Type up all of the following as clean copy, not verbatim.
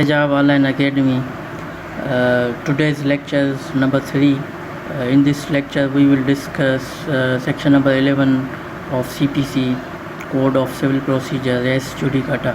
Hijab Online Academy. Today's lecture is number 3. In this lecture we will discuss section number 11 of CPC, Code of Civil Procedure, Res Judicata.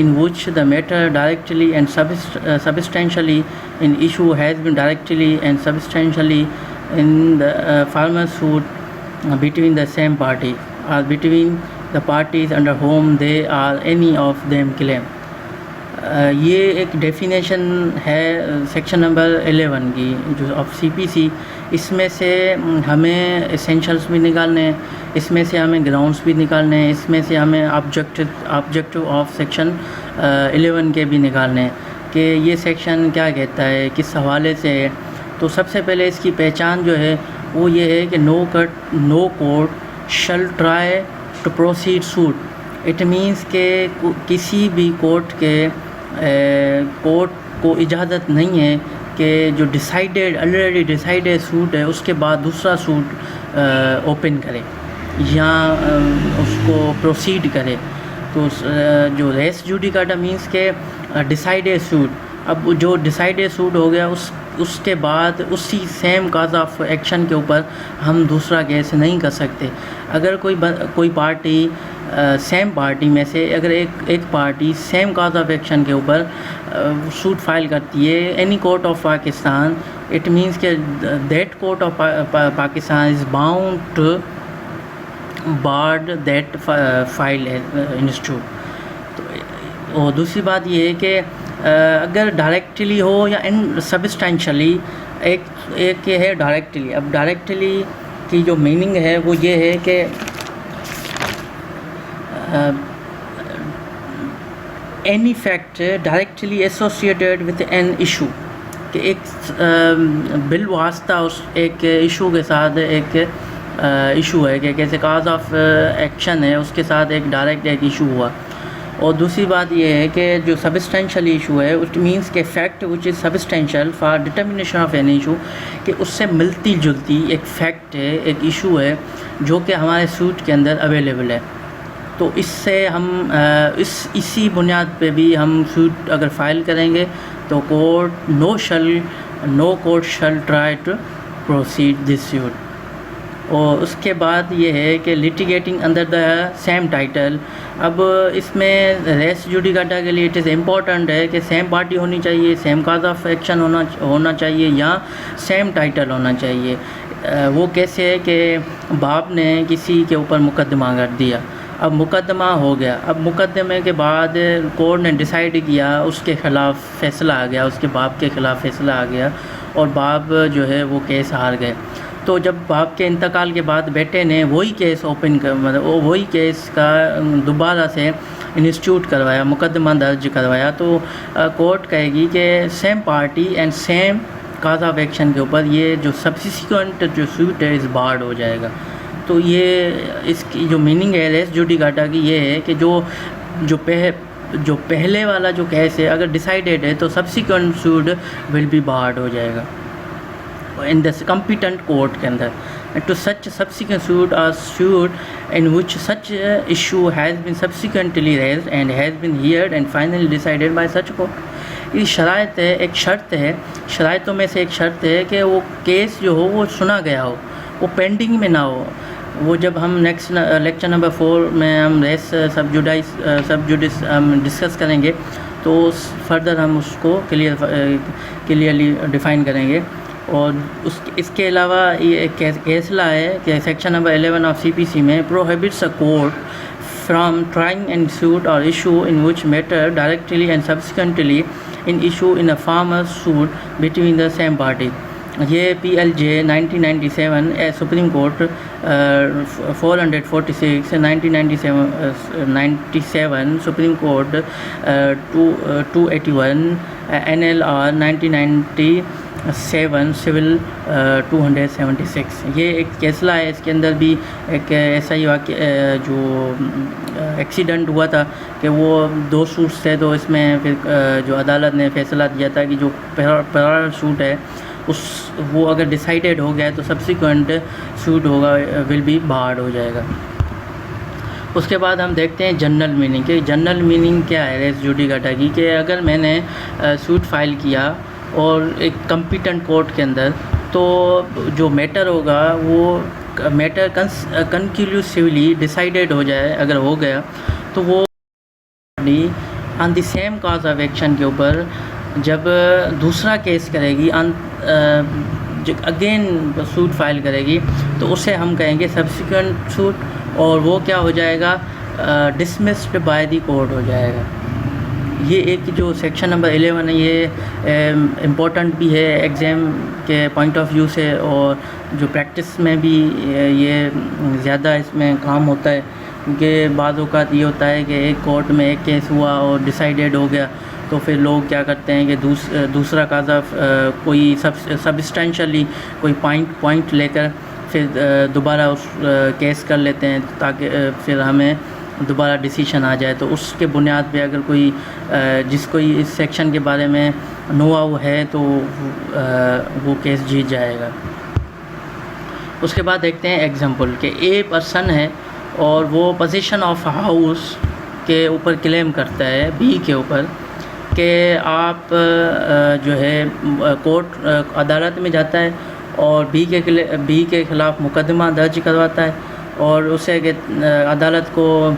in which the matter directly and substantially in issue has been directly and substantially in the former suit between the same party or between the parties under whom they are any of them claim. یہ ایک definition ہے section number 11 کی جو of سی پی سی. اس میں سے ہمیں essentials بھی نکالنے ہیں, اس میں سے ہمیں گراؤنڈس بھی نکالنے ہیں, اس میں سے ہمیں آبجیکٹو آف سیکشن 11 کے بھی نکالنے ہیں کہ یہ سیکشن کیا کہتا ہے, کس حوالے سے ہے. تو سب سے پہلے اس کی پہچان جو ہے وہ یہ ہے کہ no court shall try to proceed suit. It means کہ کسی بھی کورٹ کو اجازت نہیں ہے کہ جو آلریڈی ڈیسائیڈیڈ سوٹ ہے اس کے بعد دوسرا سوٹ اوپن کرے یا اس کو پروسیڈ کرے. تو جو ریس جوڈیکاٹا مینس کہ ڈیسائیڈیڈ سوٹ. اب جو ڈیسائیڈیڈ سوٹ ہو گیا اس کے بعد اسی سیم کاز آف ایکشن کے اوپر ہم دوسرا کیس نہیں کر سکتے. اگر کوئی پارٹی سیم پارٹی میں سے اگر ایک party same cause of action کے اوپر سوٹ فائل کرتی ہے any court of Pakistan, it means کہ that court of Pakistan is bound to barred that file institute. اور دوسری بات یہ ہے کہ اگر ڈائریکٹلی ہو یا سبسٹینشلی, ایک یہ ہے ڈائریکٹلی. اب ڈائریکٹلی کی جو میننگ ہے وہ یہ ہے کہ any fact directly associated with an issue, کہ ایک بالواسطہ اس ایک ایشو کے ساتھ ایک ایشو ہے کہ کیسے کاز آف ایکشن ہے اس کے ساتھ ایک ڈائریکٹ ایک ایشو ہوا. اور دوسری بات یہ ہے کہ جو سبسٹینشیل ایشو ہے اٹ مینس کہ fact which is substantial for determination of an issue, کہ اس سے ملتی جلتی ایک فیکٹ ہے, ایک ایشو ہے جو کہ ہمارے سوٹ کے اندر اویلیبل ہے. تو اس سے ہم اسی بنیاد پہ بھی ہم سوٹ اگر فائل کریں گے تو no court shall try to proceed this suit. اور اس کے بعد یہ ہے کہ litigating under the same title. اب اس میں ریس جوڈیکاٹا کے لیے اٹ از امپورٹنٹ ہے کہ سیم پارٹی ہونی چاہیے, سیم کاز آف ایکشن ہونا چاہیے یا سیم ٹائٹل ہونا چاہیے. وہ کیسے ہے کہ باپ نے کسی کے اوپر مقدمہ کر دیا, اب مقدمہ ہو گیا, اب مقدمے کے بعد کورٹ نے ڈیسائیڈ کیا, اس کے خلاف فیصلہ آ گیا, اس کے باپ کے خلاف فیصلہ آ گیا اور باپ جو ہے وہ کیس ہار گئے. تو جب باپ کے انتقال کے بعد بیٹے نے وہی کیس وہی کیس کا دوبارہ سے انسٹیٹیوٹ کروایا, مقدمہ درج کروایا, تو کورٹ کہے گی کہ same party and same cause of action کے اوپر یہ جو سبسیکوینٹ جو سوٹ ہے اس بارڈ ہو جائے گا. تو یہ اس کی جو میننگ ہے ریس جوڈیکاٹا کی یہ ہے کہ جو پہلے والا جو کیس ہے اگر ڈیسائیڈیڈ ہے تو subsequent suit will be barred ہو جائے گا in the competent court کے اندر. To such subsequent suit or suit in which such issue has been subsequently raised and has been heard and finally decided by such court. یہ شرائط ہے، ایک شرط ہے، شرائطوں میں سے ایک شرط ہے کہ وہ کیس جو ہو وہ سنا گیا ہو، وہ پینڈنگ میں نہ ہو. وہ جب ہم نیکسٹ لیکچر نمبر 4 میں ہم ریس سب جوڈس ہم ڈسکس کریں گے تو فردر ہم اس کو کلیئرلی ڈیفائن کریں گے. اور اس کے علاوہ یہ ایک فیصلہ ہے کہ سیکشن نمبر 11 آف CPC میں prohibits a court from trying and suit or issue in which matter directly and subsequently in issue in a formal suit between the same party. یہ PLJ 1997 supreme court 446 1997 supreme court 281 NLR 1997 civil 276. یہ ایک فیصلہ ہے. اس کے اندر بھی ایک ایسا ہی واقعہ جو ایکسیڈنٹ ہوا تھا کہ وہ 2 سوٹس تھے، تو اس میں پھر جو عدالت نے فیصلہ دیا تھا کہ جو پیرالل سوٹ ہے وہ اگر ڈیسائیڈیڈ ہو گیا تو سبسیکوینٹ سوٹ ہوگا ول بی بارڈ ہو جائے گا. اس کے بعد ہم دیکھتے ہیں جنرل میننگ کہ جنرل میننگ کیا ہے ریس جوڈیکاٹا کی. کہ اگر میں نے سوٹ فائل کیا اور ایک کمپیٹنٹ کورٹ کے اندر، تو جو میٹر ہوگا وہ میٹر کنکلوسیولی ڈیسائیڈیڈ ہو جائے، اگر ہو گیا تو وہ on the same cause of action کے اوپر جب دوسرا کیس کرے گی اگین سوٹ فائل کرے گی تو اسے ہم کہیں گے سبسیکوینٹ سوٹ، اور وہ کیا ہو جائے گا ڈسمسڈ بائی دی کورٹ ہو جائے گا. یہ ایک جو سیکشن نمبر 11 ہے یہ امپورٹنٹ بھی ہے ایگزام کے پوائنٹ آف ویو سے، اور جو پریکٹس میں بھی یہ زیادہ اس میں کام ہوتا ہے. کیونکہ بعض اوقات یہ ہوتا ہے کہ ایک کورٹ میں ایک کیس ہوا اور ڈیسائیڈیڈ ہو گیا، تو پھر لوگ کیا کرتے ہیں کہ دوسرا کاز آف کوئی سبسٹینشلی کوئی پوائنٹ لے کر پھر دوبارہ اس کیس کر لیتے ہیں تاکہ پھر ہمیں دوبارہ ڈیسیشن آ جائے. تو اس کے بنیاد پہ اگر کوئی جس کو اس سیکشن کے بارے میں نو آؤ ہے تو وہ کیس جیت جائے گا. اس کے بعد دیکھتے ہیں ایگزامپل کہ اے پرسن ہے اور وہ پوزیشن آف ہاؤس کے اوپر کلیم کرتا ہے بی کے اوپر کہ آپ جو ہے کورٹ عدالت میں جاتا ہے اور بی کے خلاف مقدمہ درج کرواتا ہے اور اسے کہ عدالت کو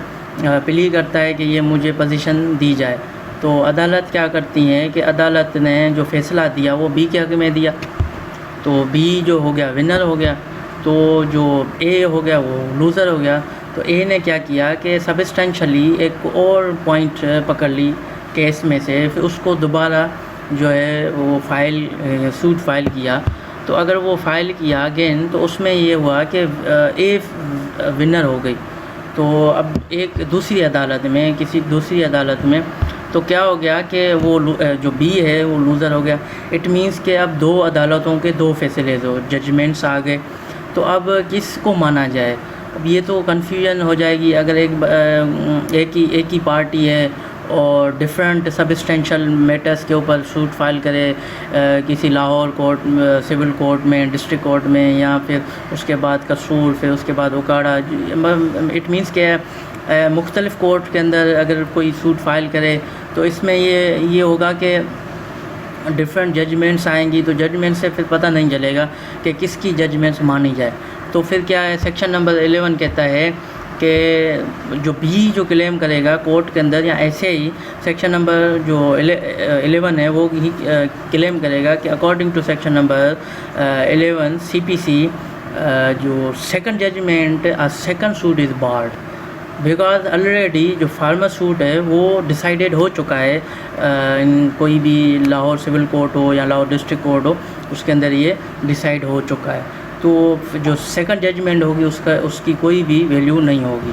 پلی کرتا ہے کہ یہ مجھے پوزیشن دی جائے. تو عدالت کیا کرتی ہیں کہ عدالت نے جو فیصلہ دیا وہ بی کے حق میں دیا، تو بی جو ہو گیا ونر ہو گیا، تو جو اے ہو گیا وہ لوزر ہو گیا. تو اے نے کیا کیا کہ سبسٹینشلی ایک اور پوائنٹ پکڑ لی کیس میں سے، پھر اس کو دوبارہ جو ہے وہ سوٹ فائل کیا. تو اگر وہ فائل کیا اگین تو اس میں یہ ہوا کہ اے ونر ہو گئی. تو اب ایک دوسری عدالت میں کسی دوسری عدالت میں تو کیا ہو گیا کہ وہ جو بی ہے وہ لوزر ہو گیا. اٹ مینس کہ اب 2 عدالتوں کے 2 فیصلے ججمنٹس آ گئے. تو اب کس کو مانا جائے؟ اب یہ تو کنفیوژن ہو جائے گی. اگر ایک ہی پارٹی ہے اور ڈفرینٹ سبسٹینشل میٹرز کے اوپر سوٹ فائل کرے کسی لاہور کورٹ سول کورٹ میں، ڈسٹرکٹ کورٹ میں، یا پھر اس کے بعد قصور، پھر اس کے بعد اوکاڑا. اٹ مینس کہ مختلف کورٹ کے اندر اگر کوئی سوٹ فائل کرے تو اس میں یہ ہوگا کہ ڈفرینٹ ججمنٹس آئیں گی، تو ججمنٹ سے پھر پتہ نہیں چلے گا کہ کس کی ججمنٹس مانی جائے. تو پھر کیا ہے سیکشن نمبر 11 کہتا ہے کہ جو بی جو کلیم کرے گا کورٹ کے اندر، یا ایسے ہی سیکشن نمبر جو 11 ہے وہ کلیم کرے گا کہ according to section number 11 CPC جو second judgment second suit is barred because already جو فارمر سوٹ ہے وہ ڈیسائیڈیڈ ہو چکا ہے. کوئی بھی لاہور سول کورٹ ہو یا لاہور ڈسٹرکٹ کورٹ ہو اس کے اندر یہ ڈیسائیڈ ہو چکا ہے. تو جو سیکنڈ ججمنٹ ہوگی اس کی کوئی بھی ویلیو نہیں ہوگی.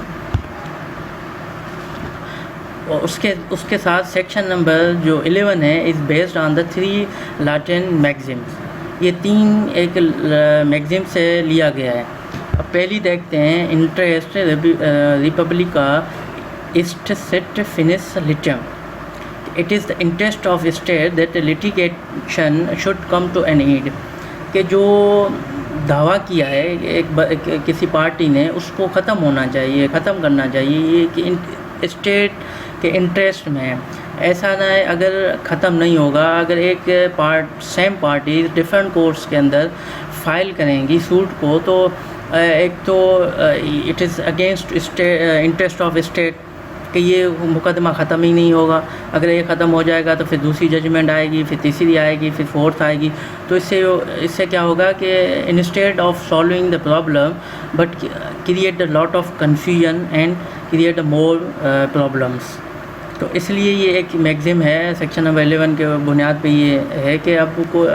اور اس کے ساتھ سیکشن نمبر جو 11 ہے is based on the 3 Latin میگزمس. یہ 3 ایک میگزم سے لیا گیا ہے. اب پہلی دیکھتے ہیں interest reipublicae ut sit finis litium. It is the interest of state that litigation should come to an end. کہ جو دعویٰ کیا ہے کہ کسی پارٹی نے، اس کو ختم ہونا چاہیے، ختم کرنا چاہیے، یہ کہ اسٹیٹ کے انٹرسٹ میں ہے. ایسا نہ ہے اگر ختم نہیں ہوگا، اگر ایک سیم پارٹی ڈفرینٹ کورٹس کے اندر فائل کریں گی سوٹ کو، تو ایک تو it is against interest of state کہ یہ مقدمہ ختم ہی نہیں ہوگا. اگر یہ ختم ہو جائے گا تو پھر دوسری ججمنٹ آئے گی، پھر تیسری آئے گی، پھر فورتھ آئے گی. تو اس سے کیا ہوگا کہ instead of solving the problem but create a lot of confusion and create a more problems. تو اس لیے یہ ایک میگزم ہے سیکشن نمبر 11 کے بنیاد پہ یہ ہے کہ اب کو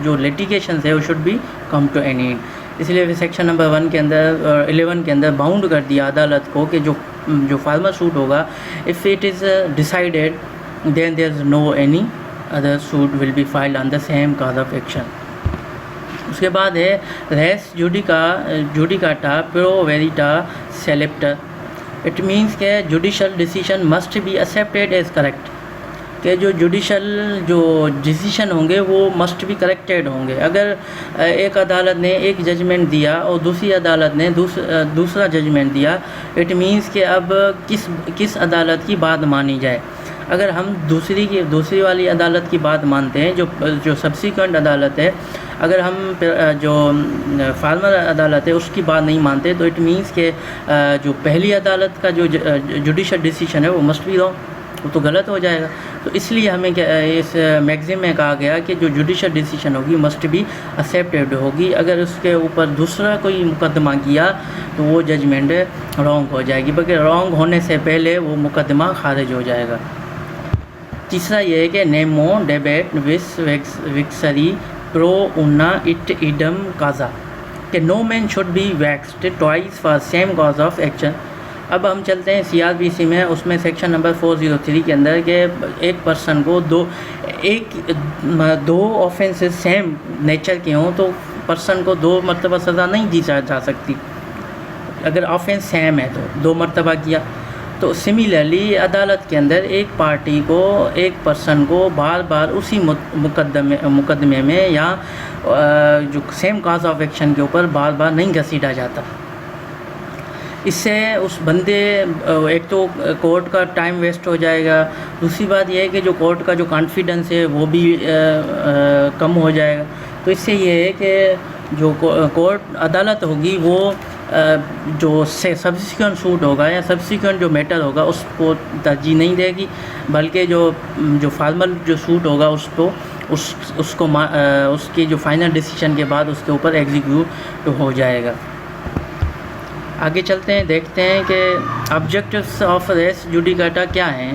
جو لیٹیگیشنز ہے وہ should be come to an end. اس لیے سیکشن نمبر 1 کے اندر 11 کے اندر باؤنڈ کر دیا عدالت کو کہ جو فارمر سوٹ ہوگا، if it is decided then there is no any other suit will be filed on the same cause of action. اس کے بعد ہے res judicata pro veritate accipitur. It means کہ judicial decision must be accepted as correct, کہ جو judicial جو decision ہوں گے وہ مسٹ بی کریکٹیڈ ہوں گے. اگر ایک عدالت نے ایک ججمنٹ دیا اور دوسری عدالت نے دوسرا ججمنٹ دیا، اٹ مینس کہ اب کس عدالت کی بات مانی جائے. اگر ہم دوسری والی عدالت کی بات مانتے ہیں، جو سبسیکوینٹ عدالت ہے، اگر ہم جو فارمر عدالت ہے اس کی بات نہیں مانتے، تو اٹ مینس کہ جو پہلی عدالت کا جو جوڈیشل ڈیسیشن ہے وہ مسٹ بی رانگ، وہ تو غلط ہو جائے گا. تو اس لیے ہمیں اس میگزم میں کہا گیا کہ جو جوڈیشل ڈیسیشن ہوگی مسٹ بی ایکسیپٹیڈ ہوگی. اگر اس کے اوپر دوسرا کوئی مقدمہ کیا تو وہ ججمنٹ رانگ ہو جائے گی، بلکہ رانگ ہونے سے پہلے وہ مقدمہ خارج ہو جائے گا. تیسرا یہ ہے کہ نیمو ڈیبیٹ وس وکسری پرو انا اٹ ایڈم کازا، کہ no man should be vexed twice for same cause of action. اب ہم چلتے ہیں CRPC میں، اس میں سیکشن نمبر 403 کے اندر کہ ایک پرسن کو دو آفینسز سیم نیچر کے ہوں تو پرسن کو 2 مرتبہ سزا نہیں دی جا سکتی. اگر آفینس سیم ہے تو 2 مرتبہ کیا. تو سملرلی عدالت کے اندر ایک پارٹی کو، ایک پرسن کو بار بار اسی مقدمے میں یا جو سیم کاز آف ایکشن کے اوپر بار بار نہیں گھسیٹا جاتا. اس سے اس بندے، ایک تو کورٹ کا ٹائم ویسٹ ہو جائے گا، دوسری بات یہ ہے کہ جو کورٹ کا جو کانفیڈنس ہے وہ بھی کم ہو جائے گا. تو اس سے یہ ہے کہ جو کورٹ عدالت ہوگی وہ جو سبسیکوینٹ سوٹ ہوگا یا سبسیکوینٹ جو میٹر ہوگا اس کو ترجیح نہیں دے گی، بلکہ جو فارمل جو سوٹ ہوگا اس کی جو فائنل ڈیسیشن کے بعد اس کے اوپر ایگزیکیوٹ ہو جائے گا. آگے چلتے ہیں، دیکھتے ہیں کہ آبجیکٹیوز آف ریس جوڈیکاٹا کیا ہیں.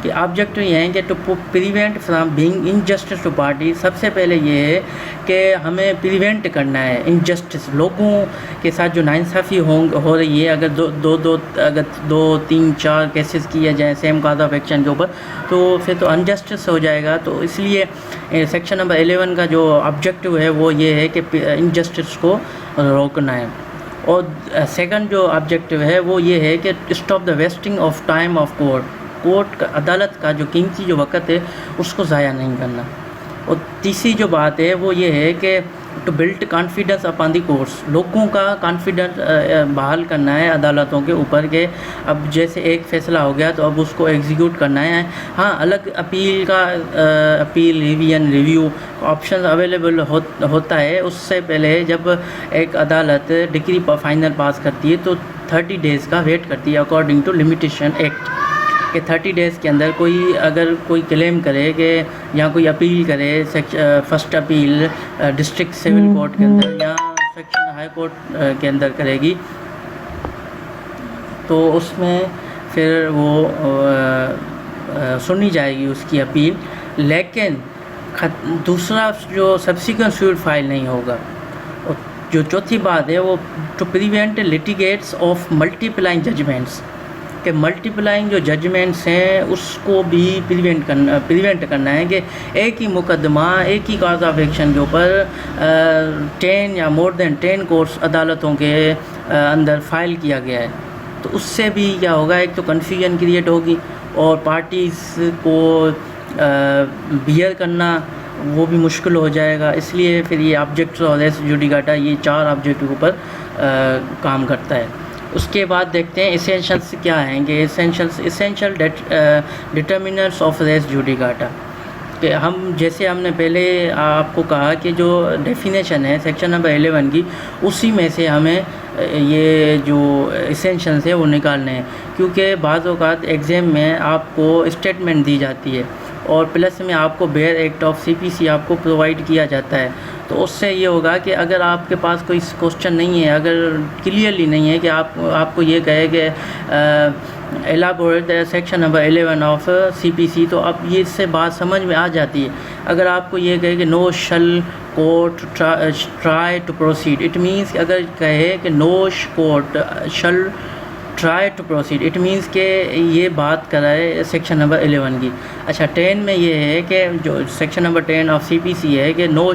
کہ آبجیکٹیو یہ ہیں کہ to prevent from being injustice to party. سب سے پہلے یہ ہے کہ ہمیں پریونٹ کرنا ہے انجسٹس، لوگوں کے ساتھ جو ناانصافی ہو رہی ہے. اگر اگر 2 3 4 کیسز کیے جائیں سیم کاز آف ایکشن کے اوپر تو پھر تو انجسٹس ہو جائے گا. تو اس لیے سیکشن نمبر 11 کا جو آبجیکٹیو ہے وہ یہ ہے کہ انجسٹس کو روکنا ہے. اور سیکنڈ جو آبجیکٹیو ہے وہ یہ ہے کہ stop the wasting of time of court کا، عدالت کا جو قیمتی جو وقت ہے اس کو ضائع نہیں کرنا. اور تیسری جو بات ہے وہ یہ ہے کہ to build confidence upon the courts, لوگوں کا کانفیڈنس بحال کرنا ہے عدالتوں کے اوپر کہ اب جیسے ایک فیصلہ ہو گیا تو اب اس کو ایگزیکیوٹ کرنا ہے. ہاں الگ اپیل ریویو آپشن اویلیبل ہوتا ہے. اس سے پہلے جب ایک عدالت ڈگری فائنل پاس کرتی ہے تو 30 ڈیز کا ویٹ کرتی ہے اکارڈنگ ٹو لمیٹیشن ایکٹ، کہ 30 ڈیز کے اندر اگر کوئی کلیم کرے کہ یا کوئی اپیل کرے، first appeal district civil court کے اندر یا سیکشن ہائی کورٹ کے اندر کرے گی تو اس میں پھر وہ سنی جائے گی اس کی اپیل، لیکن دوسرا جو سبسیکوینٹ سوٹ فائل نہیں ہوگا. اور جو چوتھی بات ہے وہ to prevent litigates of multiplying judgments, کہ ملٹیپلائنگ جو ججمنٹس ہیں اس کو بھی پریونٹ کرنا ہے کہ ایک ہی مقدمہ ایک ہی کاز آف ایکشن کے اوپر 10 یا مور دین 10 کورٹس عدالتوں کے اندر فائل کیا گیا ہے. تو اس سے بھی کیا ہوگا، ایک تو کنفیوژن کریٹ ہوگی اور پارٹیز کو بیئر کرنا وہ بھی مشکل ہو جائے گا. اس لیے پھر یہ آبجیکٹس اور ریس جوڈیکاٹا یہ 4 آبجیکٹ کے اوپر کام کرتا ہے. اس کے بعد دیکھتے ہیں اسینشلس کیا ہیں کہ اسینشل ڈٹرمننٹس آف ریس جوڈیکاٹا. کہ ہم نے پہلے آپ کو کہا کہ جو ڈیفینیشن ہے سیکشن نمبر 11 کی, اسی میں سے ہمیں یہ جو اسینشلس ہے وہ نکالنے ہیں, کیونکہ بعض اوقات ایگزام میں آپ کو اسٹیٹمنٹ دی جاتی ہے اور پلس میں آپ کو بیئر ایکٹ آف CPC آپ کو پرووائڈ کیا جاتا ہے. تو اس سے یہ ہوگا کہ اگر آپ کے پاس کوئی کوشچن نہیں ہے, اگر کلیئرلی نہیں ہے کہ آپ کو یہ کہے کہ ایلابوریٹ سیکشن نمبر 11 آف CPC, تو اب یہ اس سے بات سمجھ میں آ جاتی ہے. اگر آپ کو یہ کہے کہ no shall court try to proceed, it means اگر کہے کہ no court shall try to proceed, it means کہ یہ بات کر رہا ہے سیکشن نمبر 11 کی. اچھا 10 میں یہ ہے کہ جو سیکشن نمبر 10 آف CPC ہے کہ نو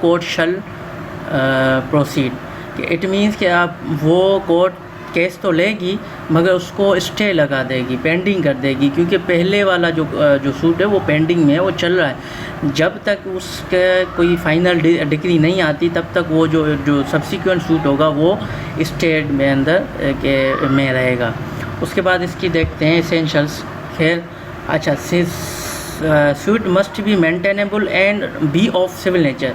کورٹ شل پروسیڈ, کہ اٹ مینس کہ آپ وہ کورٹ کیس تو لے گی مگر اس کو اسٹے لگا دے گی, پینڈنگ کر دے گی, کیونکہ پہلے والا جو سوٹ ہے وہ پینڈنگ میں ہے, وہ چل رہا ہے. جب تک اس کے کوئی فائنل ڈگری نہیں آتی تب تک وہ جو سبسیکوینٹ سوٹ ہوگا وہ اسٹیٹ میں اندر میں رہے گا. اس کے بعد اس کی دیکھتے ہیں اسینشلس. خیر اچھا, suit must be maintainable and be of civil nature.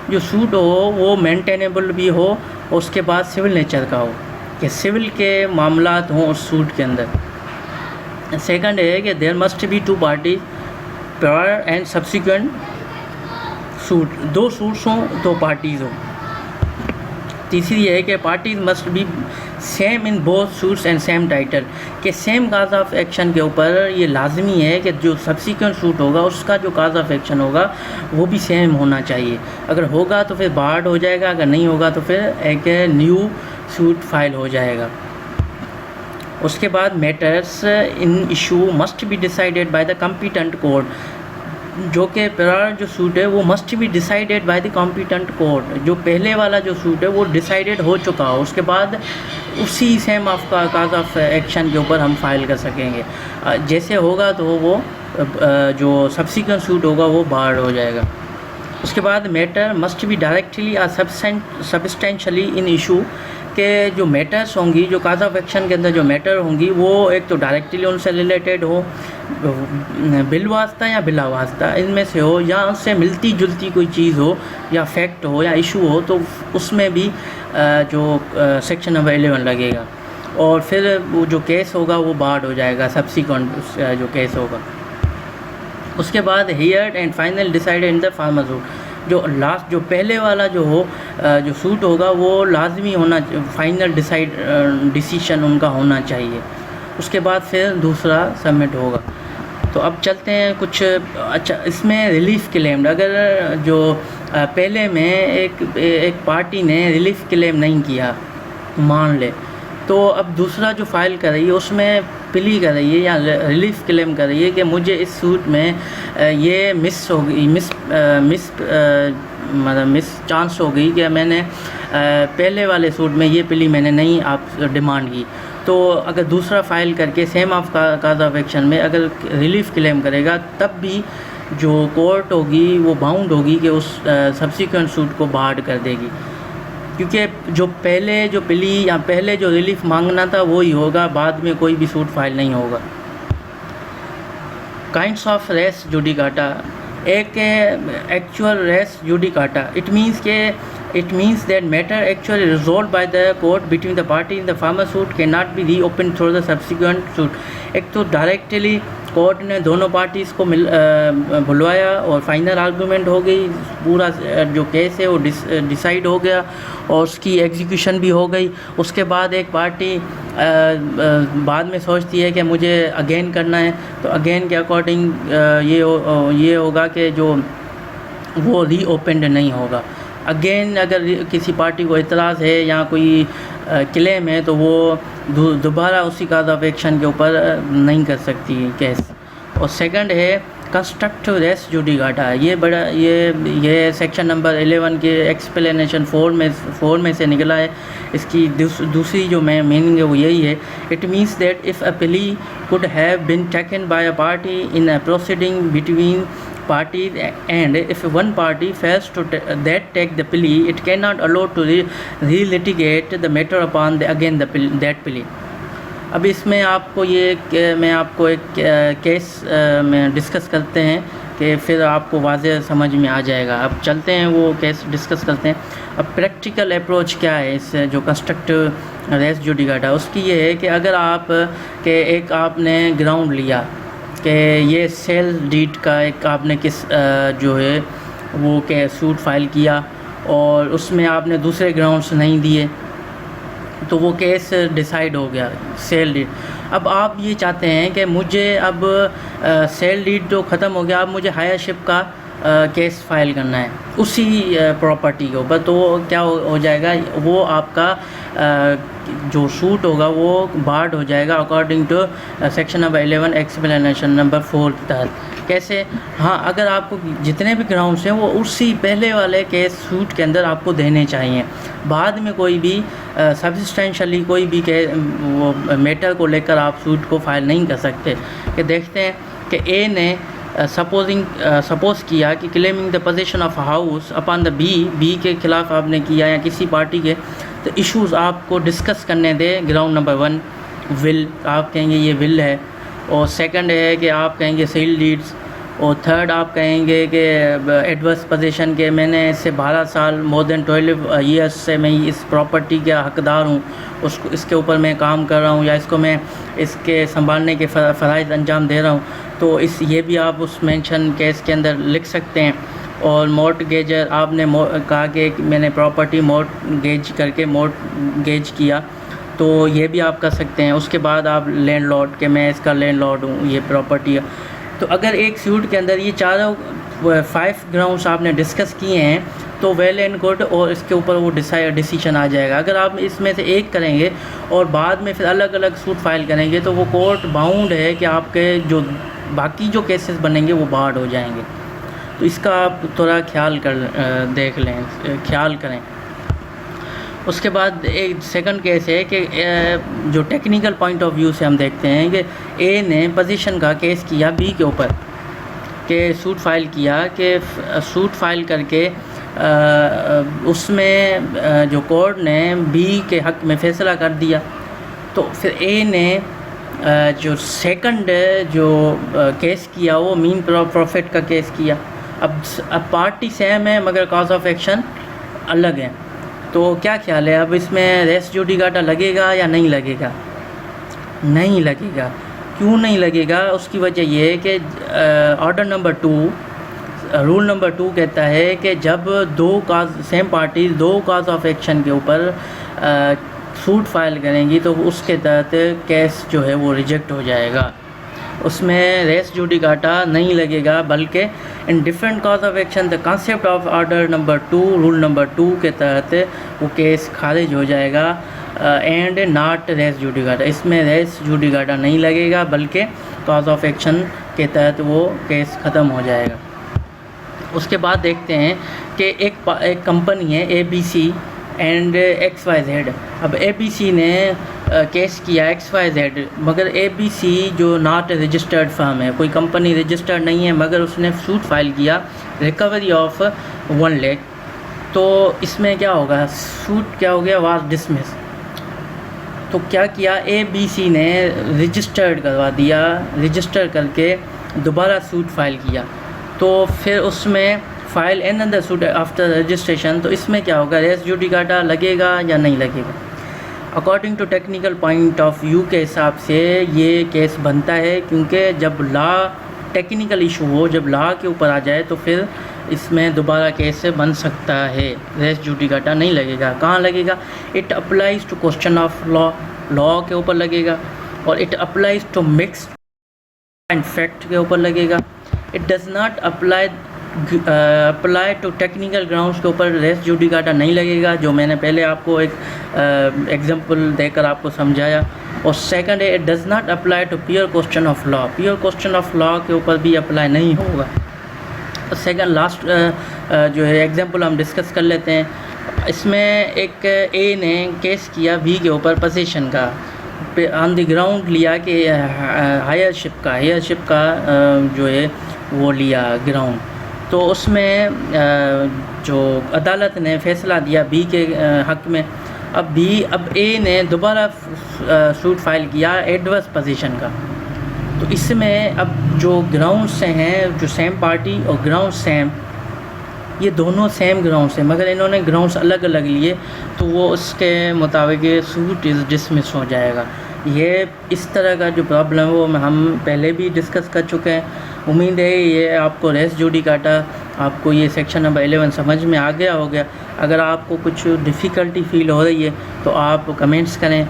جو سوٹ ہو وہ مینٹینیبل بھی ہو اور اس کے بعد سول نیچر کا ہو, کہ سول کے معاملات ہوں اس سوٹ کے اندر. سیکنڈ ہے کہ there must be 2 parties prior and subsequent suit, 2 suits ہوں 2 پارٹیز ہوں. تیسری ہے کہ parties must be same in both suits and same title, کہ سیم کاز آف ایکشن کے اوپر یہ لازمی ہے کہ جو سبسیکوینٹ سوٹ ہوگا اس کا جو کاز آف ایکشن ہوگا وہ بھی سیم ہونا چاہیے. اگر ہوگا تو پھر بارڈ ہو جائے گا, اگر نہیں ہوگا تو پھر ایک نیو سوٹ فائل ہو جائے گا. اس کے بعد matters in issue must be decided by the competent court, جو کہ پرائر جو سوٹ ہے وہ must be decided by the competent court. جو پہلے والا جو سوٹ ہے وہ ڈیسائیڈیڈ ہو چکا ہو, اس کے بعد اسی سیم آف کا کاز آف ایکشن کے اوپر ہم فائل کر سکیں گے. جیسے ہوگا تو وہ جو سبسیکوینٹ سوٹ ہوگا وہ بارڈ ہو جائے گا. اس کے بعد میٹر مسٹ بی ڈائریکٹلی اور سبسٹینشلی ان ایشو, کہ جو میٹرس ہوں گی, جو کاز آف ایکشن کے اندر جو میٹر ہوں گی وہ ایک تو ڈائریکٹلی ان سے ریلیٹڈ ہو, بالواسطہ یا بلا واسطہ ان میں سے ہو, یا اس سے ملتی جلتی کوئی چیز ہو یا فیکٹ ہو یا ایشو ہو, تو اس میں بھی جو سیکشن نمبر 11 لگے گا. اور پھر وہ جو کیس ہوگا وہ بارڈ ہو جائے گا, سبسیکوینٹ جو کیس ہوگا. اس کے بعد heard and final decide in the former suit, جو لاسٹ جو پہلے والا جو جو سوٹ ہوگا وہ لازمی ہونا, فائنل ڈیسیشن ان کا ہونا چاہیے. اس کے بعد پھر دوسرا سبمٹ ہوگا. تو اب چلتے ہیں کچھ. اچھا, اس میں ریلیف کلیم, اگر جو پہلے میں ایک پارٹی نے ریلیف کلیم نہیں کیا مان لے, تو اب دوسرا جو فائل کر رہی ہے اس میں پلی کر رہی ہے یا ریلیف کلیم کر رہی ہے کہ مجھے اس سوٹ میں یہ مس ہو گئی, مس چانس ہو گئی کہ میں نے پہلے والے سوٹ میں یہ پلی میں نے نہیں آپ ڈیمانڈ کی. تو اگر دوسرا فائل کر کے same of cause of action میں اگر ریلیف کلیم کرے گا, تب بھی جو کورٹ ہوگی وہ باؤنڈ ہوگی کہ اس سبسیکوینٹ سوٹ کو بارڈ کر دے گی, کیونکہ جو پہلے جو پلی یا پہلے جو ریلیف مانگنا تھا وہی ہوگا, بعد میں کوئی بھی سوٹ فائل نہیں ہوگا. Kinds of res judicata. ایک actual res judicata, it means that matter actually resolved by the court between the party in the former suit cannot be reopened through the subsequent suit. ایک تو directly court نے دونوں parties کو بلوایا اور final argument ہو گئی, پورا جو case ہے وہ ڈیسائیڈ ہو گیا اور اس کی ایگزیکیوشن بھی ہو گئی. اس کے بعد ایک پارٹی بعد میں سوچتی ہے کہ مجھے اگین کرنا ہے, تو اگین کے اکارڈنگ یہ ہوگا کہ جو وہ ری اوپنڈ نہیں ہوگا. اگین اگر کسی پارٹی کو اعتراض ہے یا کوئی کلیم ہے تو وہ دوبارہ اسی کاز آف ایکشن کے اوپر نہیں کر سکتی کیس. اور سیکنڈ ہے کنسٹرکٹیو ریس جوڈیکاٹا. یہ سیکشن نمبر 11 کے ایکسپلینیشن 4 میں سے نکلا ہے. اس کی دوسری جو میننگ ہے وہ یہی ہے, اٹ مینس دیٹ اف اے پلی could have been taken by a party in a proceeding between parties, and if one party fails to that take the plea, it cannot allow to relitigate the matter upon again that plea. اب اس میں آپ کو میں آپ کو ایک case میں ڈسکس کرتے ہیں کہ پھر آپ کو واضح سمجھ میں آ جائے گا. اب چلتے ہیں وہ کیس ڈسکس کرتے ہیں. اب پریکٹیکل اپروچ کیا ہے اس جو کنسٹرکٹیو ریس جوڈیکاٹا، اس کی یہ ہے کہ اگر آپ کہ ایک آپ نے گراؤنڈ لیا کہ یہ سیل ڈیڈ کا ایک آپ نے جو ہے وہ کہ سوٹ فائل کیا اور اس میں آپ نے دوسرے گراؤنڈس نہیں دیے تو وہ کیس ڈیسائیڈ ہو گیا سیل ڈیڈ. اب آپ یہ چاہتے ہیں کہ مجھے اب سیل ڈیڈ تو ختم ہو گیا، اب مجھے ہائر شپ کا کیس فائل کرنا ہے اسی پراپرٹی کے اوپر. تو کیا ہو جائے گا، وہ آپ کا جو سوٹ ہوگا وہ بارڈ ہو جائے گا according to section number 11 explanation number 4 کے تحت. کیسے؟ ہاں، اگر آپ کو جتنے بھی گراؤنڈس ہیں وہ اسی پہلے والے کیس سوٹ کے اندر آپ کو دینے چاہیے. بعد میں کوئی بھی سبسٹینشلی کوئی بھی وہ میٹر کو لے کر آپ سوٹ کو فائل نہیں کر سکتے. کہ دیکھتے ہیں کہ اے نے سپوز کیا کہ claiming the position of house upon the B کے خلاف آپ نے کیا یا کسی پارٹی کے، تو ایشوز آپ کو ڈسکس کرنے دے. گراؤنڈ نمبر 1 ول، آپ کہیں گے یہ ول ہے، اور سیکنڈ ہے کہ آپ کہیں گے سیل ڈیڈز، اور تھرڈ آپ کہیں گے کہ ایڈورس پوزیشن کے میں نے اس سے 12 سال مور دین 12 ایئرس سے میں اس پراپرٹی کا حقدار ہوں، اس کے اوپر میں کام کر رہا ہوں یا اس کو میں اس کے سنبھالنے کے فرائض انجام دے رہا ہوں. تو یہ بھی آپ اس مینشن کیس کے اندر لکھ سکتے ہیں. اور مورٹگیجر، آپ نے کہا کہ میں نے پراپرٹی مورٹگیج کر کے مورٹگیج کیا، تو یہ بھی آپ کر سکتے ہیں. اس کے بعد آپ لینڈ لارڈ، کہ میں اس کا لینڈ لارڈ ہوں، یہ پراپرٹی ہے. تو اگر ایک سیوٹ کے اندر یہ چاروں 5 گراؤنڈس آپ نے ڈسکس کیے ہیں تو ویل اینڈ گڈ، اور اس کے اوپر وہ ڈیسیشن آ جائے گا. اگر آپ اس میں سے ایک کریں گے اور بعد میں پھر الگ الگ سوٹ فائل کریں گے تو وہ کورٹ باؤنڈ ہے کہ آپ کے جو باقی جو کیسز بنیں گے وہ بارڈ ہو جائیں گے. تو اس کا آپ تھوڑا خیال دیکھ لیں، خیال کریں. اس کے بعد ایک سیکنڈ کیس ہے کہ جو ٹیکنیکل پوائنٹ آف ویو سے ہم دیکھتے ہیں کہ اے نے پوزیشن کا کیس کیا بی کے اوپر، کہ سوٹ فائل کیا، کہ سوٹ فائل کر کے اس میں جو کورٹ نے بی کے حق میں فیصلہ کر دیا. تو پھر اے نے جو سیکنڈ جو کیس کیا وہ مین پروفٹ کا کیس کیا. اب پارٹی سیم ہے مگر کاز آف ایکشن الگ ہے. تو کیا خیال ہے، اب اس میں ریس جوڈیکاٹا لگے گا یا نہیں لگے گا؟ نہیں لگے گا. کیوں نہیں لگے گا؟ اس کی وجہ یہ ہے کہ آرڈر نمبر 2 رول نمبر 2 کہتا ہے کہ جب same parties 2 cause of action کے اوپر سوٹ فائل کریں گی تو اس کے تحت کیس جو ہے وہ ریجیکٹ ہو جائے گا. اس میں ریس جوڈیکاٹا نہیں لگے گا، بلکہ in different cause of action the concept of order number 2 rule number 2 کے تحت وہ کیس خارج ہو جائے گا. اینڈ ناٹ ریس جوڈیکاٹا، اس میں ریس جوڈیکاٹا نہیں لگے گا بلکہ کاز آف ایکشن کے تحت وہ کیس ختم ہو جائے گا. اس کے بعد دیکھتے ہیں کہ ایک کمپنی ہے A B C and X Y Z. اب اے بی سی نے کیس کیا ایکس وائی زیڈ، مگر اے بی سی جو ناٹ رجسٹرڈ فرم ہے، کوئی کمپنی رجسٹرڈ نہیں ہے، مگر اس نے سوٹ فائل کیا ریکوری آف 1 لاکھ. تو اس میں کیا ہوگا، سوٹ کیا ہو گیا، واز ڈسمس. تو کیا کیا اے بی سی نے رجسٹرڈ کروا دیا، رجسٹر کر کے دوبارہ سوٹ فائل کیا. تو پھر اس میں فائل این اندر سوٹ آفٹر رجسٹریشن. تو اس میں کیا ہوگا، ریس جوڈیکاٹا لگے گا یا نہیں لگے گا؟ According to technical point of view کے حساب سے یہ کیس بنتا ہے، کیونکہ جب لا ٹیکنیکل ایشو ہو، جب لا کے اوپر آ جائے تو پھر اس میں دوبارہ کیس بن سکتا ہے. ریس جوڈیکاٹا نہیں لگے گا. کہاں لگے گا؟ It applies to question of law کے اوپر لگے گا، اور it applies to mixed and fact کے اوپر لگے گا. It does not apply to technical grounds کے اوپر ریس جوڈیکاٹا نہیں لگے گا، جو میں نے پہلے آپ کو ایک ایگزامپل دے کر آپ کو سمجھایا. اور سیکنڈ ہے it does not apply to pure question of law, pure question of law کے اوپر بھی اپلائی نہیں ہوگا. سیکنڈ لاسٹ جو ہے ایگزامپل ہم ڈسکس کر لیتے ہیں. اس میں ایک اے نے کیس کیا بی کے اوپر پوزیشن کا، آن دی گراؤنڈ لیا کہ ہائر شپ کا جو ہے وہ لیا گراؤنڈ، تو اس میں جو عدالت نے فیصلہ دیا بی کے حق میں. اب اے نے دوبارہ سوٹ فائل کیا ایڈورس پوزیشن کا. تو اس میں اب جو گراؤنڈ سے ہیں، جو سیم پارٹی اور گراؤنڈ سیم، یہ دونوں سیم گراؤنڈس ہیں مگر انہوں نے گراؤنڈس الگ الگ لیے، تو وہ اس کے مطابق سوٹ ڈسمس ہو جائے گا. یہ اس طرح کا جو پرابلم ہے وہ ہم پہلے بھی ڈسکس کر چکے ہیں. امید ہے یہ آپ کو ریس جوڈیکاٹا، آپ کو یہ سیکشن نمبر 11 سمجھ میں آ گیا ہوگا. اگر آپ کو کچھ ڈیفیکلٹی فیل ہو رہی ہے تو آپ کمنٹس کریں.